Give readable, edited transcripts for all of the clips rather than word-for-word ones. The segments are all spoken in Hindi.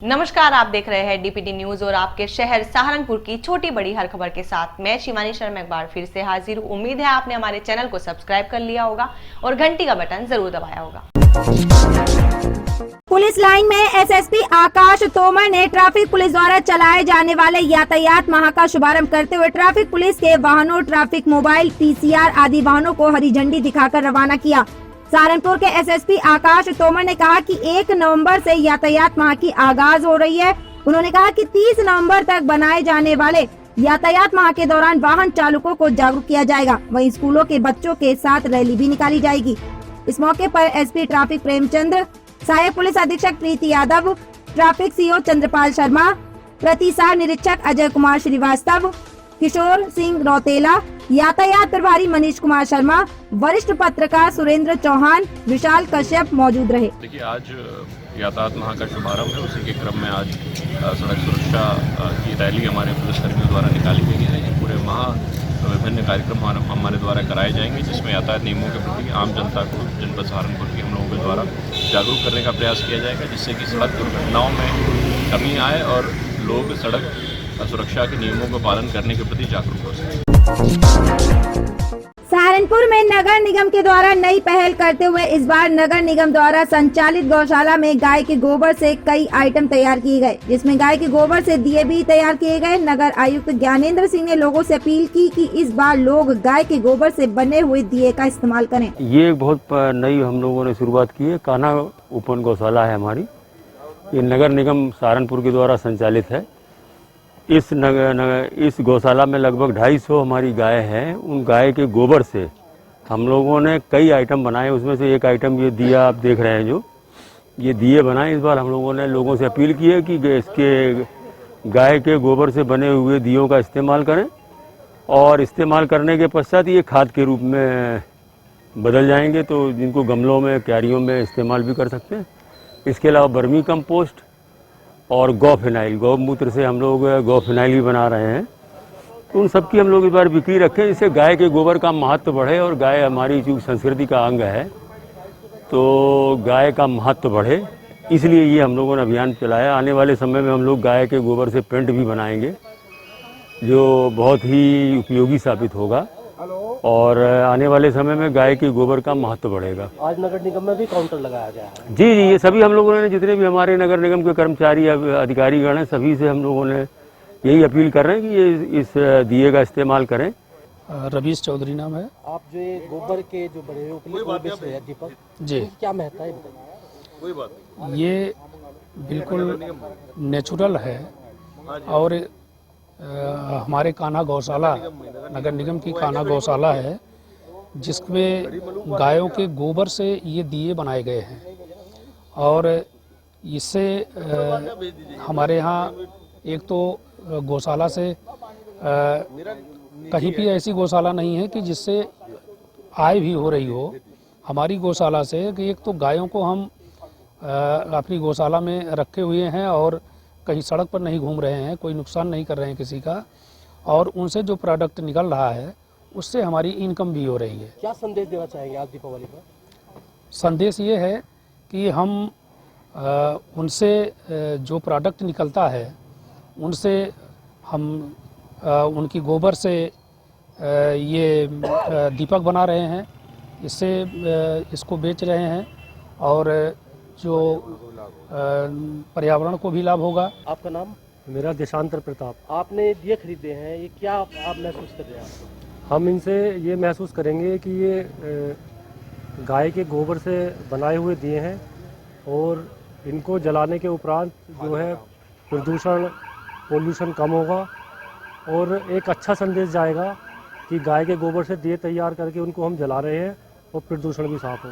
नमस्कार, आप देख रहे हैं डीपीडी न्यूज और आपके शहर सहारनपुर की छोटी बड़ी हर खबर के साथ मैं शिवानी शर्मा एक बार फिर से हाजिर हूँ। उम्मीद है आपने हमारे चैनल को सब्सक्राइब कर लिया होगा और घंटी का बटन जरूर दबाया होगा। पुलिस लाइन में एसएसपी आकाश तोमर ने ट्रैफिक पुलिस द्वारा चलाए जाने वाले यातायात माह का शुभारंभ करते हुए ट्रैफिक पुलिस के वाहनों, ट्रैफिक मोबाइल, पीसीआर आदि वाहनों को हरी झंडी दिखाकर रवाना किया। सहारनपुर के एसएसपी आकाश तोमर ने कहा कि 1 नवंबर से यातायात माह की आगाज हो रही है। उन्होंने कहा कि 30 नवंबर तक बनाए जाने वाले यातायात माह के दौरान वाहन चालकों को जागरूक किया जाएगा। वहीं स्कूलों के बच्चों के साथ रैली भी निकाली जाएगी। इस मौके पर एसपी ट्रैफिक प्रेमचंद्र, सहायक पुलिस अधीक्षक प्रीति यादव, ट्रैफिक सीओ चंद्रपाल शर्मा, प्रतिसार निरीक्षक अजय कुमार श्रीवास्तव, किशोर सिंह रौतेला, यातायात प्रभारी मनीष कुमार शर्मा, वरिष्ठ पत्रकार सुरेंद्र चौहान, विशाल कश्यप मौजूद रहे। देखिए, आज यातायात माह का शुभारंभ है। उसी के क्रम में आज सड़क सुरक्षा की रैली हमारे पुलिसकर्मियों द्वारा निकाली गई है। ये पूरे माह विभिन्न कार्यक्रम हमारे द्वारा कराए जाएंगे, जिसमें यातायात नियमों के प्रति आम जनता को जनपद सहारनपुर के हम लोगों के द्वारा जागरूक करने का प्रयास किया जाएगा, जिससे कि सड़क दुर्घटनाओं में कमी आए और लोग सड़क सुरक्षा के नियमों का पालन करने के प्रति जागरूक हो सके। सहारनपुर में नगर निगम के द्वारा नई पहल करते हुए इस बार नगर निगम द्वारा संचालित गौशाला में गाय के गोबर से कई आइटम तैयार किए गए, जिसमें गाय के गोबर से दिए भी तैयार किए गए। नगर आयुक्त ज्ञानेंद्र सिंह ने लोगों से अपील की कि इस बार लोग गाय के गोबर से बने हुए दिए का इस्तेमाल करें। ये बहुत नई हम लोगों ने शुरुआत की है। कान्हा ओपन गौशाला है हमारी। ये नगर निगम सहारनपुर के द्वारा संचालित है। इस गौशाला में लगभग 250 हमारी गाय हैं। उन गाय के गोबर से हम लोगों ने कई आइटम बनाए। उसमें से एक आइटम ये दिया आप देख रहे हैं, जो ये दिए बनाए। इस बार हम लोगों ने लोगों से अपील की है कि इसके गाय के गोबर से बने हुए दियों का इस्तेमाल करें और इस्तेमाल करने के पश्चात ये खाद के रूप में बदल जाएंगे, तो जिनको गमलों में, क्यारियों में इस्तेमाल भी कर सकते हैं। इसके अलावा बर्मी कंपोस्ट और गौ फिनाइल, गौमूत्र से हम लोग गौ फिनाइल भी बना रहे हैं। तो उन सब की हम लोग इस बार बिक्री रखें, इससे गाय के गोबर का महत्व बढ़े और गाय हमारी जो संस्कृति का अंग है, तो गाय का महत्व बढ़े, इसलिए ये हम लोगों ने अभियान चलाया। आने वाले समय में हम लोग गाय के गोबर से पेंट भी बनाएंगे, जो बहुत ही उपयोगी साबित होगा और आने वाले समय में गाय के गोबर का महत्व बढ़ेगा। आज नगर निगम में भी काउंटर लगाया गया है। जी, ये सभी हम लोगों ने, जितने भी हमारे नगर निगम के कर्मचारी अधिकारीगण हैं, सभी से हम लोगों ने यही अपील कर रहे हैं कि ये इस दिए का इस्तेमाल करें। रवीश चौधरी नाम है। आप जो ये गोबर के जो बने हुए दीपक जी, क्या महत्ता है बताइए। ये बिल्कुल नेचुरल है और हमारे कान्हा गौशाला, नगर निगम की कान्हा गौशाला है, जिसमें गायों के गोबर से ये दिए बनाए गए हैं और इससे हमारे यहाँ एक तो गौशाला से कहीं भी ऐसी गौशाला नहीं है कि जिससे आय भी हो रही हो। हमारी गौशाला से कि एक तो गायों को हम अपनी गौशाला में रखे हुए हैं और कहीं सड़क पर नहीं घूम रहे हैं, कोई नुकसान नहीं कर रहे हैं किसी का, और उनसे जो प्रोडक्ट निकल रहा है उससे हमारी इनकम भी हो रही है। क्या संदेश देना चाहेंगे आप दीपावली पर? संदेश ये है कि हम उनसे जो प्रोडक्ट निकलता है उनसे हम उनकी गोबर से ये दीपक बना रहे हैं, इससे इसको बेच रहे हैं और जो पर्यावरण को भी लाभ होगा। आपका नाम? मेरा देशांतर प्रताप। आपने दिए खरीदे हैं, ये क्या आप महसूस कर रहे हैं? हम इनसे ये महसूस करेंगे कि ये गाय के गोबर से बनाए हुए दिए हैं और इनको जलाने के उपरांत जो है पोल्यूशन कम होगा और एक अच्छा संदेश जाएगा कि गाय के गोबर से दिए तैयार करके उनको हम जला रहे हैं और प्रदूषण भी साफ हो।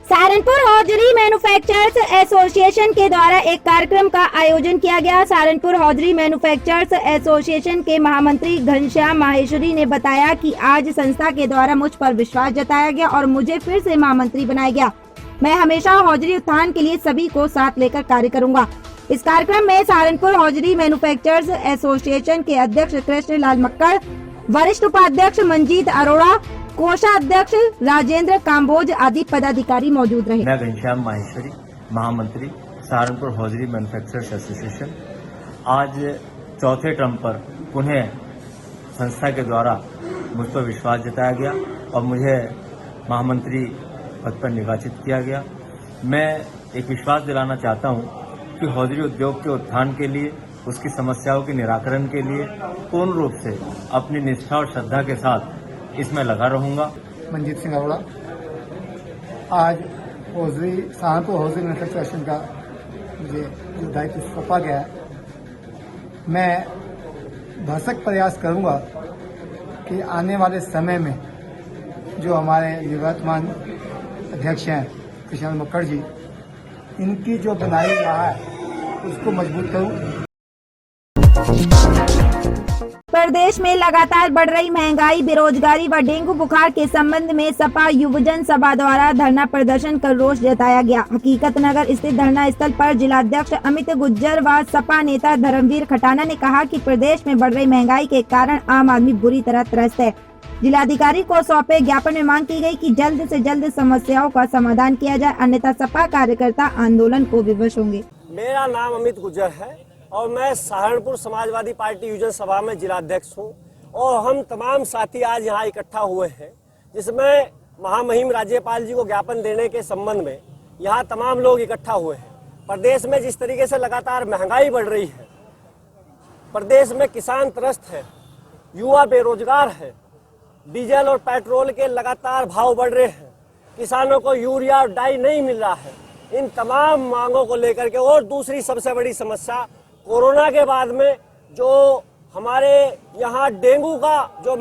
सहारनपुर हौजरी मैन्युफैक्चरर्स एसोसिएशन के द्वारा एक कार्यक्रम का आयोजन किया गया। सहारनपुर हौजरी मैन्युफैक्चरर्स एसोसिएशन के महामंत्री घनश्याम माहेश्वरी ने बताया कि आज संस्था के द्वारा मुझ पर विश्वास जताया गया और मुझे फिर से महामंत्री बनाया गया। मैं हमेशा हौजरी उत्थान के लिए सभी को साथ लेकर कार्य करूंगा। इस कार्यक्रम में सहारनपुर हौजरी मैन्युफैक्चरर्स एसोसिएशन के अध्यक्ष कृष्ण लाल मक्कड़, वरिष्ठ उपाध्यक्ष मंजीत अरोड़ा, कोषाध्यक्ष राजेंद्र काम्बोज आदि पदाधिकारी मौजूद रहे। मैं घनश्याम माहेश्वरी, महामंत्री सहारनपुर हौजरी मैन्युफैक्चरर्स एसोसिएशन आज चौथे टर्म पर पुनः संस्था के द्वारा मुझ पर विश्वास जताया गया और मुझे महामंत्री पद पर निर्वाचित किया गया। मैं एक विश्वास दिलाना चाहता हूं कि हौजरी उद्योग के उत्थान के लिए, उसकी समस्याओं के निराकरण के लिए पूर्ण रूप से अपनी निष्ठा और श्रद्धा के साथ इसमें लगा रहूंगा। मंजीत सिंह अरोड़ा, आज सहारनपुर हौजरी मैन्युफैक्चरर्स एसोसिएशन का मुझे जो दायित्व सौंपा गया है, मैं भरसक प्रयास करूंगा कि आने वाले समय में जो हमारे निवर्तमान अध्यक्ष हैं कृष्ण मुखर्जी, इनकी जो बनाई रहा है उसको मजबूत करूं। प्रदेश में लगातार बढ़ रही महंगाई, बेरोजगारी व डेंगू बुखार के संबंध में सपा युवजन सभा द्वारा धरना प्रदर्शन कर रोष जताया गया। हकीकत नगर स्थित धरना स्थल पर जिलाध्यक्ष अमित गुज्जर व सपा नेता धर्मवीर खटाना ने कहा कि प्रदेश में बढ़ रही महंगाई के कारण आम आदमी बुरी तरह त्रस्त है। जिलाधिकारी को सौंपे ज्ञापन में मांग की गई कि जल्द से जल्द समस्याओं का समाधान किया जाए, अन्यथा सपा कार्यकर्ता आंदोलन को विवश होंगे। मेरा नाम अमित गुज्जर है और मैं सहारनपुर समाजवादी पार्टी युवजन सभा में जिलाध्यक्ष हूं और हम तमाम साथी आज यहां इकट्ठा हुए हैं, जिसमें महामहिम राज्यपाल जी को ज्ञापन देने के संबंध में यहां तमाम लोग इकट्ठा हुए हैं। प्रदेश में जिस तरीके से लगातार महंगाई बढ़ रही है, प्रदेश में किसान त्रस्त है, युवा बेरोजगार है, डीजल और पेट्रोल के लगातार भाव बढ़ रहे हैं, किसानों को यूरिया और डाई नहीं मिल रहा है, इन तमाम मांगों को लेकर के और दूसरी सबसे बड़ी समस्या कोरोना के बाद में जो हमारे यहाँ डेंगू का जो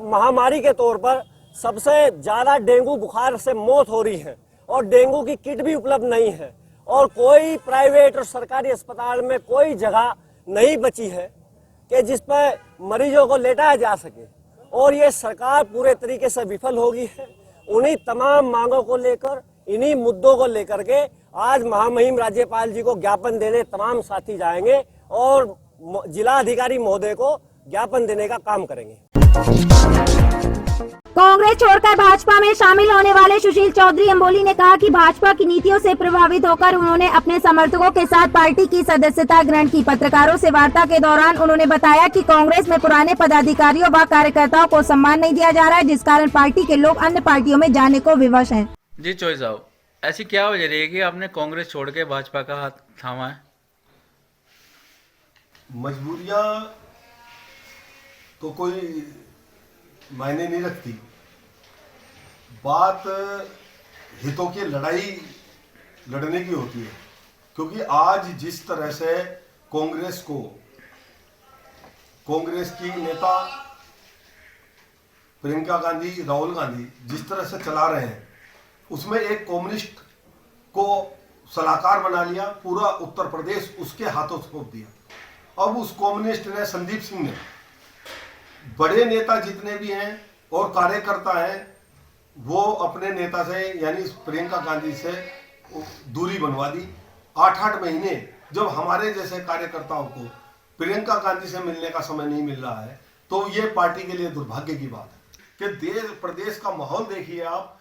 महामारी के तौर पर सबसे ज़्यादा डेंगू बुखार से मौत हो रही है और डेंगू की किट भी उपलब्ध नहीं है और कोई प्राइवेट और सरकारी अस्पताल में कोई जगह नहीं बची है कि जिस पर मरीजों को लेटाया जा सके और ये सरकार पूरे तरीके से विफल हो गई है। उन्हीं तमाम मांगों को लेकर, इन्हीं मुद्दों को लेकर के आज महामहिम राज्यपाल जी को ज्ञापन देने तमाम साथी जाएंगे और जिला अधिकारी महोदय को ज्ञापन देने का काम करेंगे। कांग्रेस छोड़कर भाजपा में शामिल होने वाले सुशील चौधरी अंबोली ने कहा कि भाजपा की नीतियों से प्रभावित होकर उन्होंने अपने समर्थकों के साथ पार्टी की सदस्यता ग्रहण की। पत्रकारों से वार्ता के दौरान उन्होंने बताया कि कांग्रेस में पुराने पदाधिकारियों व कार्यकर्ताओं को सम्मान नहीं दिया जा रहा है, जिस कारण पार्टी के लोग अन्य पार्टियों में जाने को विवश हैं। जी चौधरी साहब, ऐसी क्या वजह रही है कि आपने कांग्रेस छोड़ के भाजपा का हाथ थामा है? मजबूरियां तो कोई मायने नहीं रखती, बात हितों की लड़ाई लड़ने की होती है। क्योंकि आज जिस तरह से कांग्रेस की नेता प्रियंका गांधी, राहुल गांधी जिस तरह से चला रहे हैं, उसमें एक कम्युनिस्ट को सलाहकार बना लिया, पूरा उत्तर प्रदेश उसके हाथों सौंप दिया। अब उस कम्युनिस्ट ने, संदीप सिंह ने, बड़े नेता जितने भी हैं और कार्यकर्ता हैं, वो अपने नेता से यानी प्रियंका गांधी से दूरी बनवा दी। 8-8 महीने जब हमारे जैसे कार्यकर्ताओं को प्रियंका गांधी से मिलने का समय नहीं मिल रहा है, तो ये पार्टी के लिए दुर्भाग्य की बात है कि देश प्रदेश का माहौल देखिए आप।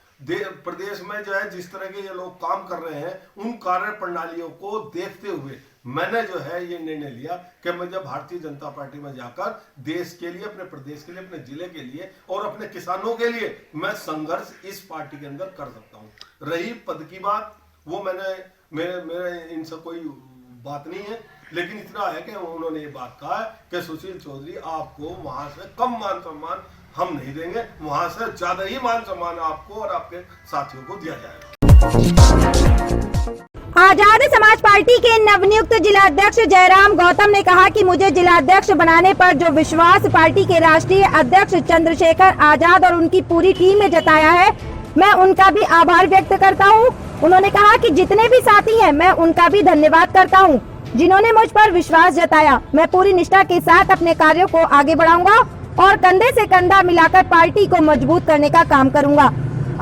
प्रदेश में जो है जिस तरह के ये लोग काम कर रहे हैं, उन कार्य प्रणालियों को देखते हुए मैंने जो है ये निर्णय लिया कि मैं जब भारतीय जनता पार्टी में जाकर देश के लिए, अपने प्रदेश के लिए, अपने जिले के लिए और अपने किसानों के लिए मैं संघर्ष इस पार्टी के अंदर कर सकता हूँ। रही पद की बात, वो मेरे इनसे कोई बात नहीं है, लेकिन इतना है कि उन्होंने ये बात कहा है कि सुशील चौधरी आपको वहां से कम मान सम्मान हम नहीं देंगे, वहां से ज्यादा ही मान सम्मान आपको और आपके साथियों को दिया जाएगा। आजाद समाज पार्टी के नवनियुक्त जिलाध्यक्ष जयराम गौतम ने कहा कि मुझे जिलाध्यक्ष बनाने पर जो विश्वास पार्टी के राष्ट्रीय अध्यक्ष चंद्रशेखर आजाद और उनकी पूरी टीम ने जताया है, मैं उनका भी आभार व्यक्त करता हूं। उन्होंने कहा कि जितने भी साथी हैं, मैं उनका भी धन्यवाद करता हूं, जिन्होंने मुझ पर विश्वास जताया। मैं पूरी निष्ठा के साथ अपने कार्यों को आगे बढ़ाऊंगा और कंधे से कंधा मिलाकर पार्टी को मजबूत करने का काम करूंगा।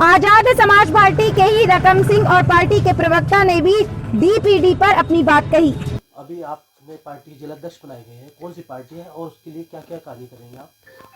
आजाद समाज पार्टी के ही रकम सिंह और पार्टी के प्रवक्ता ने भी डीपीडी पर अपनी बात कही। अभी आपने पार्टी जिलाध्यक्ष बनाई गई है, कौन सी पार्टी है और उसके लिए क्या क्या कार्य करेंगे आप?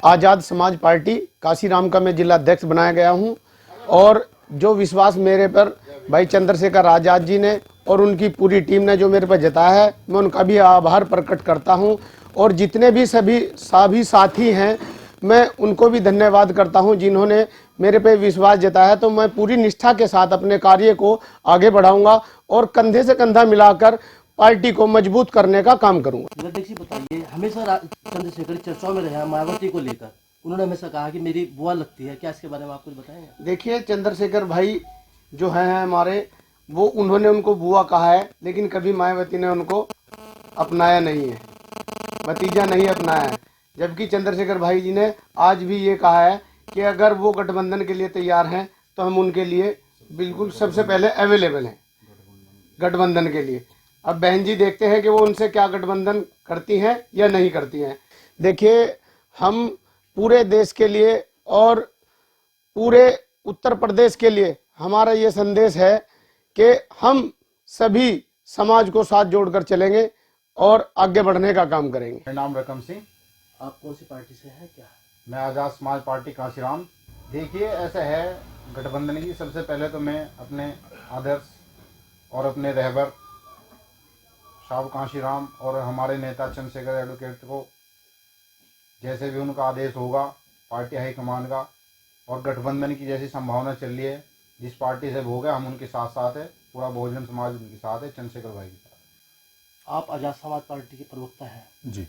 आजाद समाज पार्टी काशीराम का मैं जिलाध्यक्ष बनाया गया हूं और जो विश्वास मेरे पर भाई चंद्रशेखर आज़ाद जी ने और उनकी पूरी टीम ने जो मेरे पर जताया है, मैं उनका भी आभार प्रकट करता हूं। और जितने भी सभी साथी हैं, मैं उनको भी धन्यवाद करता हूं जिन्होंने मेरे पे विश्वास जताया। तो मैं पूरी निष्ठा के साथ अपने कार्य को आगे बढ़ाऊंगा और कंधे से कंधा मिलाकर पार्टी को मजबूत करने का काम करूंगा। देखिए बताइए, हमेशा चंद्रशेखर चर्चाओं में रहे मायावती को लेकर, उन्होंने हमेशा कहा कि मेरी बुआ लगती है, क्या इसके बारे में आप कुछ बताएंगे? देखिए, चंद्रशेखर भाई जो है हमारे, वो उन्होंने उनको बुआ कहा है, लेकिन कभी मायावती ने उनको अपनाया नहीं है, भतीजा नहीं अपनाया है। जबकि चंद्रशेखर भाई जी ने आज भी ये कहा है कि अगर वो गठबंधन के लिए तैयार हैं तो हम उनके लिए बिल्कुल सबसे पहले अवेलेबल हैं गठबंधन के लिए। अब बहन जी देखते हैं कि वो उनसे क्या गठबंधन करती हैं या नहीं करती हैं। देखिए, हम पूरे देश के लिए और पूरे उत्तर प्रदेश के लिए हमारा ये संदेश है कि हम सभी समाज को साथ जोड़कर चलेंगे और आगे बढ़ने का काम करेंगे। मेरा नाम रकम सिंह। आप कौन सी पार्टी से हैं? क्या मैं आज़ाद समाज पार्टी कांशीराम। देखिए, ऐसा है गठबंधन की, सबसे पहले तो मैं अपने आदर्श और अपने रहबर साहब कांशीराम और हमारे नेता चंद्रशेखर एडवोकेट को, जैसे भी उनका आदेश होगा पार्टी हाईकमान का, और गठबंधन की जैसी संभावना चल रही है, जिस पार्टी से हो गया हम उनके साथ साथ है, पूरा बहुजन समाज उनके साथ है, चंद्रशेखर भाई के साथ। आप आज़ाद समाज पार्टी के प्रवक्ता हैं जी।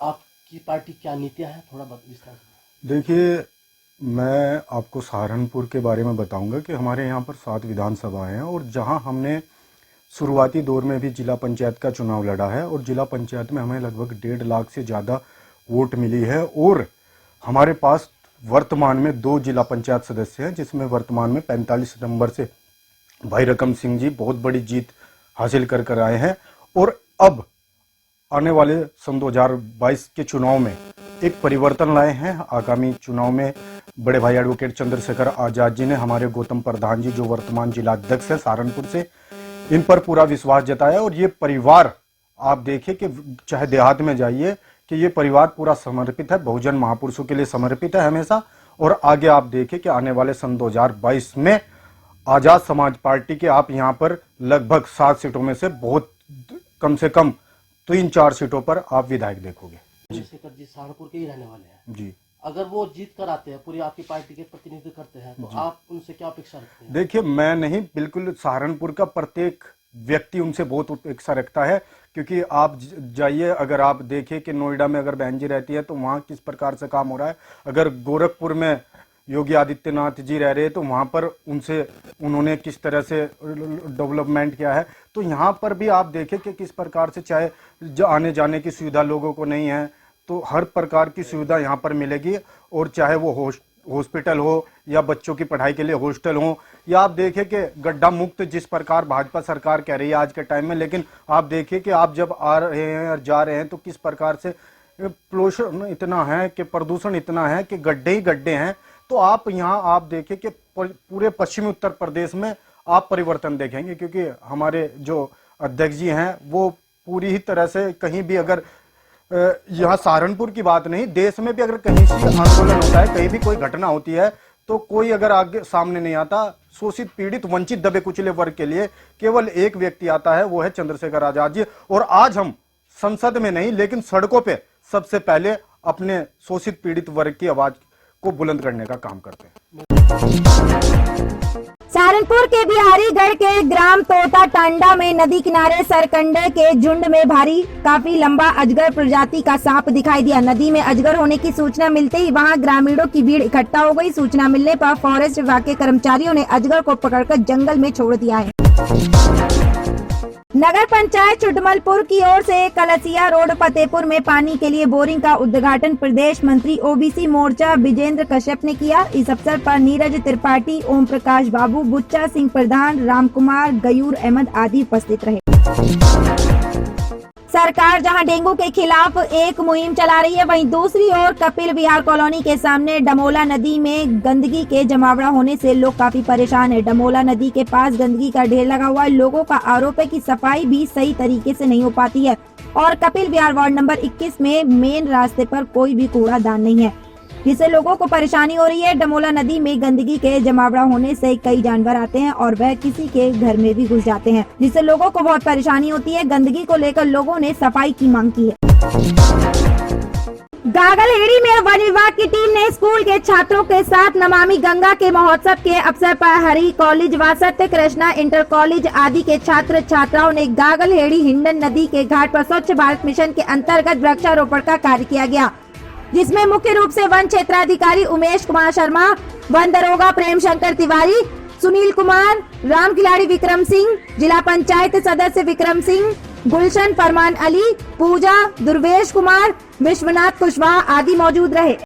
आपकी पार्टी क्या नीतियां हैं, थोड़ा विस्तार से? देखिए, मैं आपको सहारनपुर के बारे में बताऊंगा कि हमारे यहाँ पर 7 विधानसभाएं हैं और जहाँ हमने शुरुआती दौर में भी जिला पंचायत का चुनाव लड़ा है और जिला पंचायत में हमें लगभग 1.5 लाख से ज़्यादा वोट मिली है। और हमारे पास वर्तमान में 2 जिला पंचायत सदस्य हैं, जिसमें वर्तमान में 45 नंबर से भाई रकम सिंह जी बहुत बड़ी जीत हासिल कर आए हैं। और अब आने वाले सन 2022 के चुनाव में एक परिवर्तन लाए हैं। आगामी चुनाव में बड़े भाई एडवोकेट चंद्रशेखर आज़ाद जी ने हमारे गौतम प्रधान जी, जो वर्तमान जिलाध्यक्ष है सहारनपुर से, इन पर पूरा विश्वास जताया। और ये परिवार, आप देखिए कि चाहे देहात में जाइए कि ये परिवार पूरा समर्पित है, बहुजन महापुरुषों के लिए समर्पित है हमेशा। और आगे आप देखिए कि आने वाले सन 2022 में आज़ाद समाज पार्टी के आप यहाँ पर लगभग 7 सीटों में से बहुत कम से कम 3-4 सीटों पर आप विधायक देखोगे। चंद्रशेखर जी सहारनपुर के ही रहने वाले हैं जी। अगर वो जीत कर आते हैं, पूरी आपकी पार्टी के प्रतिनिधित्व करते हैं, तो आप उनसे क्या अपेक्षा रखते हैं? देखिए, मैं नहीं, बिल्कुल सहारनपुर का प्रत्येक व्यक्ति उनसे बहुत अपेक्षा रखता है। क्योंकि आप जाइए, अगर आप देखिए कि नोएडा में अगर बहन जी रहती है तो वहाँ किस प्रकार से काम हो रहा है, अगर गोरखपुर में योगी आदित्यनाथ जी रह रहे हैं तो वहाँ पर उन्होंने किस तरह से डेवलपमेंट किया है। तो यहाँ पर भी आप देखें कि किस प्रकार से, चाहे आने जाने की सुविधा लोगों को नहीं है तो हर प्रकार की सुविधा यहाँ पर मिलेगी। और चाहे वो हॉस्पिटल हो या बच्चों की पढ़ाई के लिए हॉस्टल हो, या आप देखिए कि गड्ढा मुक्त जिस प्रकार भाजपा सरकार कह रही है आज के टाइम में, लेकिन आप देखिए कि आप जब आ रहे हैं और जा रहे हैं तो किस प्रकार से पोल्यूशन इतना है, कि प्रदूषण इतना है कि गड्ढे ही गड्ढे हैं। तो आप यहाँ आप देखिए कि पूरे पश्चिमी उत्तर प्रदेश में आप परिवर्तन देखेंगे, क्योंकि हमारे जो अध्यक्ष जी हैं वो पूरी ही तरह से, कहीं भी अगर यहाँ सहारनपुर की बात नहीं, देश में भी अगर कहीं से आंदोलन होता है, कहीं भी कोई घटना होती है, तो कोई अगर आगे सामने नहीं आता, शोषित पीड़ित वंचित दबे कुचले वर्ग के लिए केवल एक व्यक्ति आता है, वो है चंद्रशेखर आज़ाद जी। और आज हम संसद में नहीं लेकिन सड़कों पे सबसे पहले अपने शोषित पीड़ित वर्ग की आवाज को बुलंद करने का काम करते हैं। सहारनपुर के बिहारीगढ़ के ग्राम तोता टांडा में नदी किनारे सरकंडे के झुंड में भारी काफी लंबा अजगर प्रजाति का सांप दिखाई दिया। नदी में अजगर होने की सूचना मिलते ही वहां ग्रामीणों की भीड़ इकट्ठा हो गई। सूचना मिलने पर फॉरेस्ट विभाग के कर्मचारियों ने अजगर को पकड़कर जंगल में छोड़ दिया है। नगर पंचायत चुटमलपुर की ओर से कलसिया रोड फतेहपुर में पानी के लिए बोरिंग का उद्घाटन प्रदेश मंत्री ओबीसी मोर्चा विजेंद्र कश्यप ने किया। इस अवसर पर नीरज त्रिपाठी, ओम प्रकाश बाबू, बुच्चा सिंह प्रधान, रामकुमार, गयूर अहमद आदि उपस्थित रहे। सरकार जहां डेंगू के खिलाफ एक मुहिम चला रही है, वहीं दूसरी ओर कपिल विहार कॉलोनी के सामने डमोला नदी में गंदगी के जमावड़ा होने से लोग काफी परेशान है। डमोला नदी के पास गंदगी का ढेर लगा हुआ है। लोगों का आरोप है कि सफाई भी सही तरीके से नहीं हो पाती है और कपिल विहार वार्ड नंबर 21 में मेन रास्ते पर कोई भी कूड़ादान नहीं है। जिससे लोगों को परेशानी हो रही है। डमोला नदी में गंदगी के जमावड़ा होने से कई जानवर आते हैं और वह किसी के घर में भी घुस जाते हैं, जिससे लोगों को बहुत परेशानी होती है। गंदगी को लेकर लोगों ने सफाई की मांग की है। गागलहेड़ी में वन विभाग की टीम ने स्कूल के छात्रों के साथ नमामि गंगा के महोत्सव के अवसर पर हरि कॉलेज व सत्य कृष्णा इंटर कॉलेज आदि के छात्र छात्राओं ने गागलहेड़ी हिंडन नदी के घाट पर स्वच्छ भारत मिशन के अंतर्गत वृक्षारोपण का कार्य किया गया, जिसमें मुख्य रूप से वन क्षेत्राधिकारी उमेश कुमार शर्मा, वन दरोगा प्रेम शंकर तिवारी, सुनील कुमार, राम खिलाड़ी विक्रम सिंह, जिला पंचायत सदस्य विक्रम सिंह, गुलशन फरमान अली, पूजा, दुर्वेश कुमार, विश्वनाथ कुशवाहा आदि मौजूद रहे।